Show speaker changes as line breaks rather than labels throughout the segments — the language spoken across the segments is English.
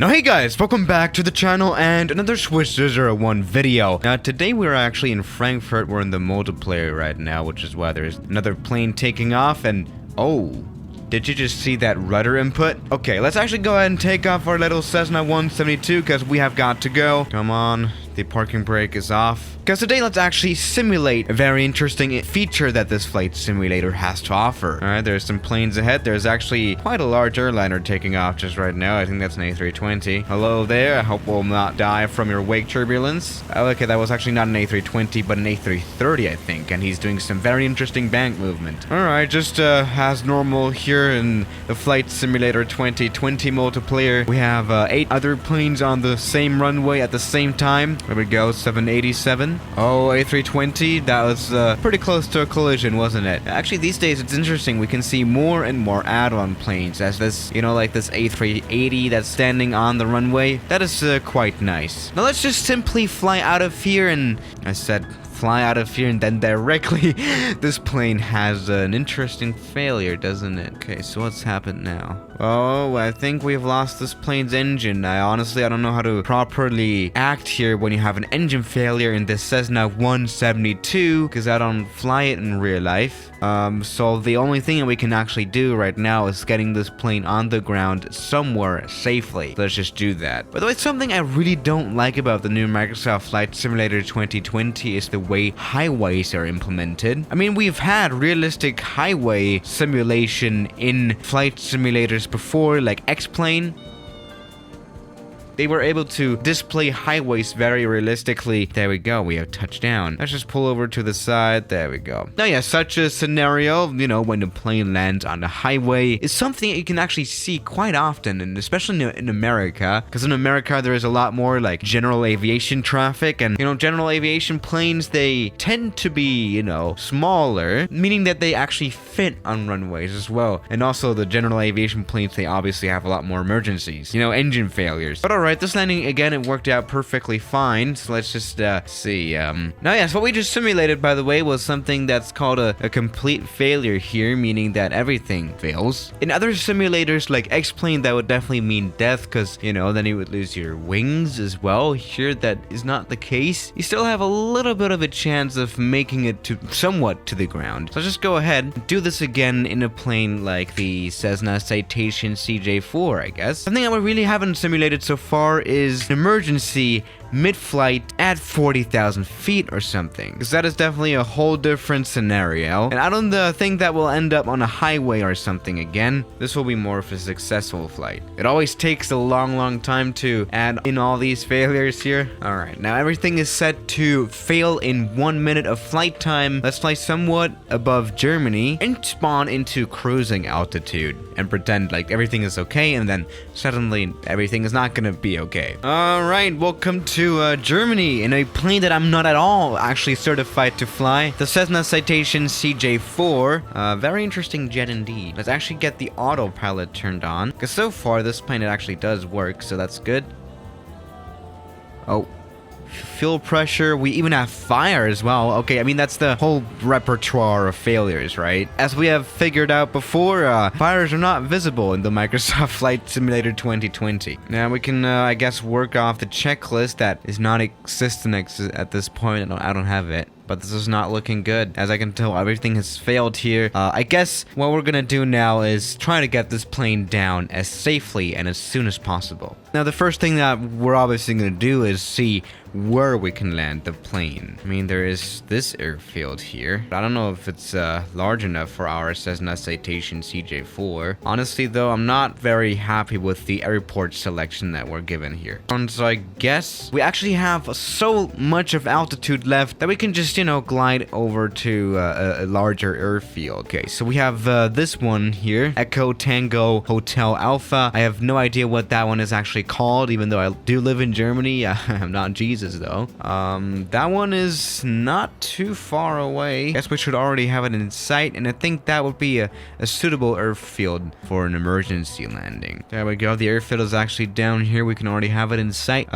Now hey guys, welcome back to the channel and another Swiss Scissor 1 video. Now today we're actually in Frankfurt, we're in the multiplayer right now, which is why there's another plane taking off and oh, did you just see that rudder input? Okay, let's actually go ahead and take off our little Cessna 172 because we have got to go. Come on, the parking brake is off. Because today let's actually simulate a very interesting feature that this flight simulator has to offer. Alright, there's some planes ahead. There's actually quite a large airliner taking off just right now. I think that's an A320. Hello there, I hope we'll not die from your wake turbulence. Oh, okay, that was actually not an A320, but an A330, I think. And he's doing some very interesting bank movement. Alright, just as normal here in the Flight Simulator 2020 multiplayer, we have 8 other planes on the same runway at the same time. There we go, 787. Oh, A320, that was pretty close to a collision, wasn't it? Actually, these days it's interesting. We can see more and more add-on planes as this, you know, like this A380 that's standing on the runway. That is quite nice. Now let's just simply fly out of here and I said fly out of here and then directly this plane has an interesting failure, doesn't it? Okay, so what's happened now? Oh, I think we've lost this plane's engine. I don't know how to properly act here when you have an engine failure in this Cessna 172 because I don't fly it in real life. So the only thing that we can actually do right now is getting this plane on the ground somewhere safely. Let's just do that. By the way, something I really don't like about the new Microsoft Flight Simulator 2020 is the way highways are implemented. I mean, we've had realistic highway simulation in flight simulators before, like X-Plane. They were able to display highways very realistically. There we go, we have touchdown. Let's just pull over to the side. There we go. Now yeah, such a scenario, you know, when the plane lands on the highway is something that you can actually see quite often, and especially in America, because in America there is a lot more like general aviation traffic, and you know, general aviation planes, they tend to be, you know, smaller, meaning that they actually fit on runways as well. And also the general aviation planes, they obviously have a lot more emergencies, you know, engine failures. But alright, this landing, again, it worked out perfectly fine. So let's just see. Now, yes, what we just simulated, by the way, was something that's called a complete failure here, meaning that everything fails. In other simulators like X-Plane, that would definitely mean death because, you know, then you would lose your wings as well. Here, that is not the case. You still have a little bit of a chance of making it to somewhat to the ground. So let's just go ahead and do this again in a plane like the Cessna Citation CJ4, I guess. Something that we really haven't simulated so far is an emergency mid-flight at 40,000 feet or something, because that is definitely a whole different scenario, and I don't think that will end up on a highway or something again. This will be more of a successful flight. It always takes a long time to add in all these failures here. Alright, now everything is set to fail in 1 minute of flight time. Let's fly somewhat above Germany and spawn into cruising altitude and pretend like everything is okay, and then suddenly everything is not gonna be okay. Alright, welcome to Germany in a plane that I'm not at all actually certified to fly. The Cessna Citation CJ4. Very interesting jet indeed. Let's actually get the autopilot turned on, because so far this plane, it actually does work, so that's good. Oh. Fuel pressure, we even have fire as well. Okay, I mean, that's the whole repertoire of failures, right? As we have figured out before, fires are not visible in the Microsoft Flight Simulator 2020. Now we can, I guess, work off the checklist that is not existent at this point. I don't have it. But this is not looking good. As I can tell, everything has failed here. I guess what we're gonna do now is try to get this plane down as safely and as soon as possible. Now, the first thing that we're obviously gonna do is see where we can land the plane. I mean, there is this airfield here. I don't know if it's large enough for our Cessna Citation CJ4. Honestly, though, I'm not very happy with the airport selection that we're given here. And so I guess we actually have so much of altitude left that we can just, you know, glide over to a larger airfield. Okay, so we have this one here, Echo Tango Hotel Alpha. I have no idea what that one is actually called, even though I do live in Germany. I'm not Jesus though. That one is not too far away. Guess we should already have it in sight, and I think that would be a suitable airfield for an emergency landing. There we go. The airfield is actually down here. We can already have it in sight.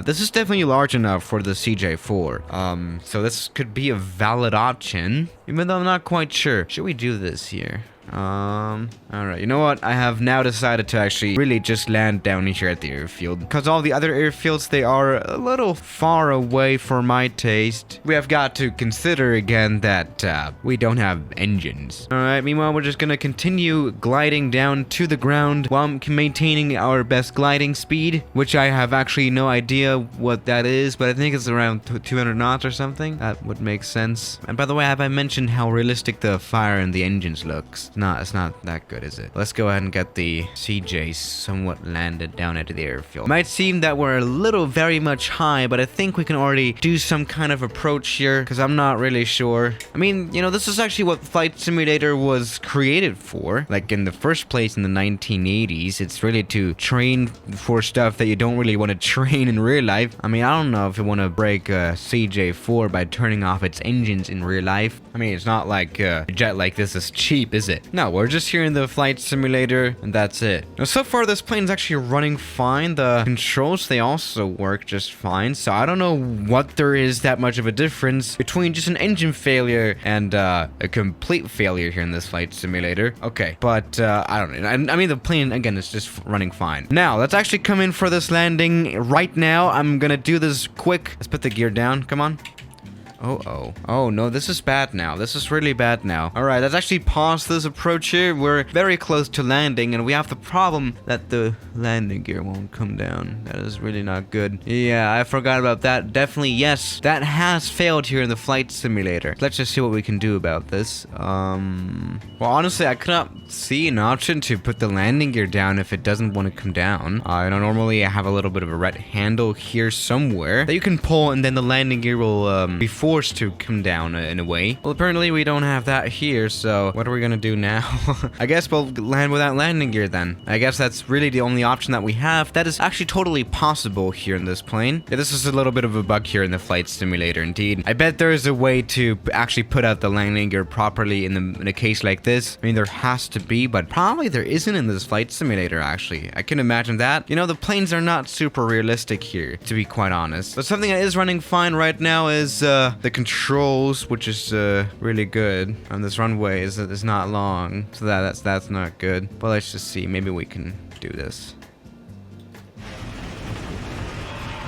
This is definitely large enough for the CJ4. So this could be a valid option, even though I'm not quite sure. Should we do this here? Alright, you know what? I have now decided to actually really just land down here at the airfield. Because all the other airfields, they are a little far away for my taste. We have got to consider again that we don't have engines. Alright, meanwhile, we're just gonna continue gliding down to the ground while maintaining our best gliding speed, which I have actually no idea what that is, but I think it's around 200 knots or something. That would make sense. And by the way, have I mentioned how realistic the fire in the engines looks? It's not that good, is it? Let's go ahead and get the CJ somewhat landed down at the airfield. It might seem that we're a little very much high, but I think we can already do some kind of approach here, because I'm not really sure. I mean, you know, this is actually what Flight Simulator was created for. Like in the first place in the 1980s, it's really to train for stuff that you don't really want to train in real life. I mean, I don't know if you want to break a CJ4 by turning off its engines in real life. I mean, it's not like a jet like this is cheap, is it? No, we're just here in the Flight Simulator, and that's it. Now, so far, this plane's actually running fine. The controls, they also work just fine. So I don't know what there is that much of a difference between just an engine failure and a complete failure here in this Flight Simulator. Okay, but I don't know. I mean, the plane, again, is just running fine. Now, let's actually come in for this landing right now. I'm gonna do this quick. Let's put the gear down. Come on. Oh no, this is bad now. This is really bad now. All right, let's actually pause this approach here. We're very close to landing, and we have the problem that the landing gear won't come down. That is really not good. Yeah, I forgot about that. Definitely, yes, that has failed here in the Flight Simulator. Let's just see what we can do about this. Well, honestly, I could not see an option to put the landing gear down if it doesn't want to come down. You know, normally I have a little bit of a red handle here somewhere that you can pull, and then the landing gear will be forced to come down in a way. Well, apparently we don't have that here, so what are we gonna do now? I guess we'll land without landing gear then. I guess that's really the only option that we have. That is actually totally possible here in this plane. Yeah, this is a little bit of a bug here in the Flight Simulator indeed. I bet there is a way to actually put out the landing gear properly in a case like this. I mean, there has to be, but probably there isn't in this Flight Simulator actually. I can imagine that. You know, the planes are not super realistic here, to be quite honest. But something that is running fine right now is the controls, which is really good. And this runway is not long, so that's not good. But let's just see. Maybe we can do this.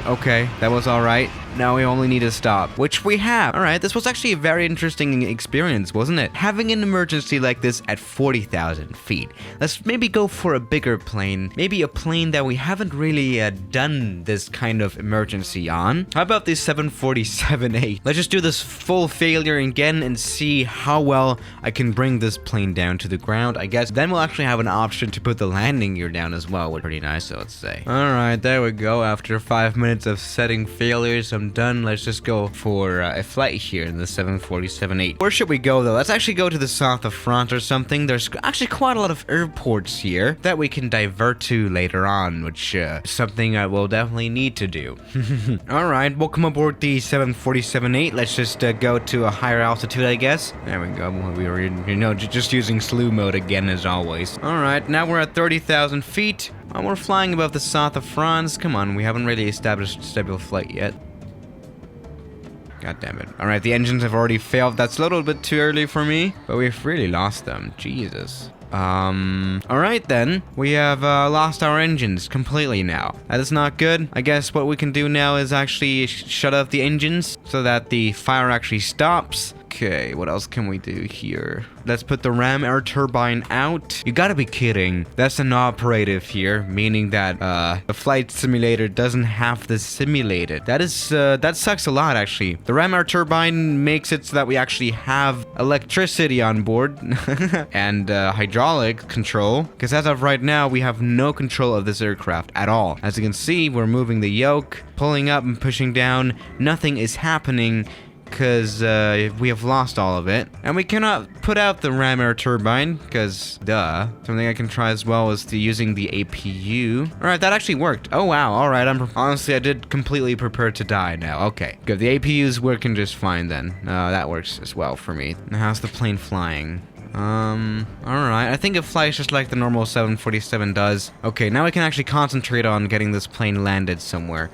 Okay, that was all right. Now we only need to stop, which we have. All right, this was actually a very interesting experience, wasn't it? Having an emergency like this at 40,000 feet. Let's maybe go for a bigger plane. Maybe a plane that we haven't really done this kind of emergency on. How about the 747-8? Let's just do this full failure again and see how well I can bring this plane down to the ground. I guess then we'll actually have an option to put the landing gear down as well. Pretty nice, I would say. All right, there we go. After 5 minutes of setting failures, I'm done. Let's just go for a flight here in the 747-8. Where should we go though? Let's actually go to the south of France or something. There's actually quite a lot of airports here that we can divert to later on, which is something I will definitely need to do. All right, we'll come aboard the 747-8. Let's just go to a higher altitude, I guess. There we go. We were, you know, just using slew mode again as always. All right, now we're at 30,000 feet. We're flying above the south of France. Come on, we haven't really established a stable flight yet. God damn it. All right, the engines have already failed. That's a little bit too early for me, but we've really lost them. Jesus. All right then. We have lost our engines completely now. That is not good. I guess what we can do now is actually shut off the engines so that the fire actually stops. Okay, what else can we do here? Let's put the ram air turbine out. You gotta be kidding. That's an operative here, meaning that the Flight Simulator doesn't have this simulated. That sucks a lot actually. The ram air turbine makes it so that we actually have electricity on board and hydraulic control, because as of right now we have no control of this aircraft at all. As you can see, we're moving the yoke, pulling up and pushing down. Nothing is happening because we have lost all of it. And we cannot put out the ram air turbine because, duh. Something I can try as well is using the APU. All right, that actually worked. Oh, wow. All right, honestly, I did completely prepare to die now. Okay, good. The APU is working just fine then. That works as well for me. Now, how's the plane flying? Alright, I think it flies just like the normal 747 does. Okay, now we can actually concentrate on getting this plane landed somewhere.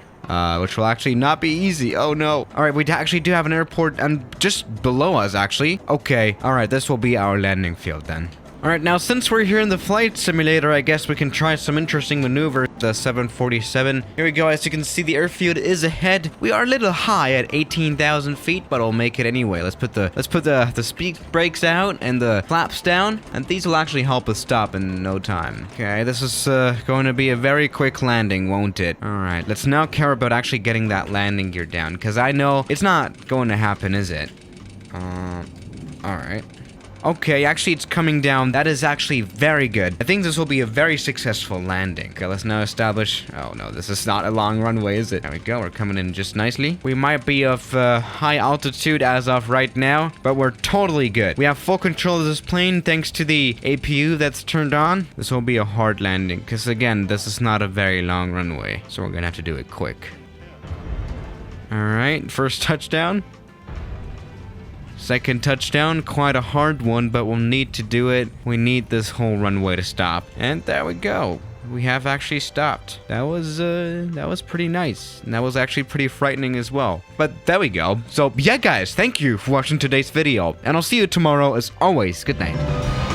Which will actually not be easy. Oh no. Alright, we actually do have an airport and just below us actually. Okay, alright, this will be our landing field then. Alright, now since we're here in the flight simulator, I guess we can try some interesting maneuvers. The 747. Here we go. As you can see, the airfield is ahead. We are a little high at 18,000 feet, but I'll make it anyway. Let's put the speed brakes out and the flaps down, and these will actually help us stop in no time. Okay, this is going to be a very quick landing, won't it? Alright, let's now care about actually getting that landing gear down, because I know it's not going to happen, is it? Alright. Okay, actually it's coming down. That is actually very good. I think this will be a very successful landing. Okay, let's now establish... Oh no, this is not a long runway, is it? There we go, we're coming in just nicely. We might be of high altitude as of right now, but we're totally good. We have full control of this plane thanks to the APU that's turned on. This will be a hard landing, because again, this is not a very long runway, so we're gonna have to do it quick. Alright, first touchdown. Second touchdown, quite a hard one, but we'll need to do it. We need this whole runway to stop. And there we go. We have actually stopped. That was pretty nice. And that was actually pretty frightening as well. But there we go. So yeah, guys, thank you for watching today's video. And I'll see you tomorrow as always. Good night.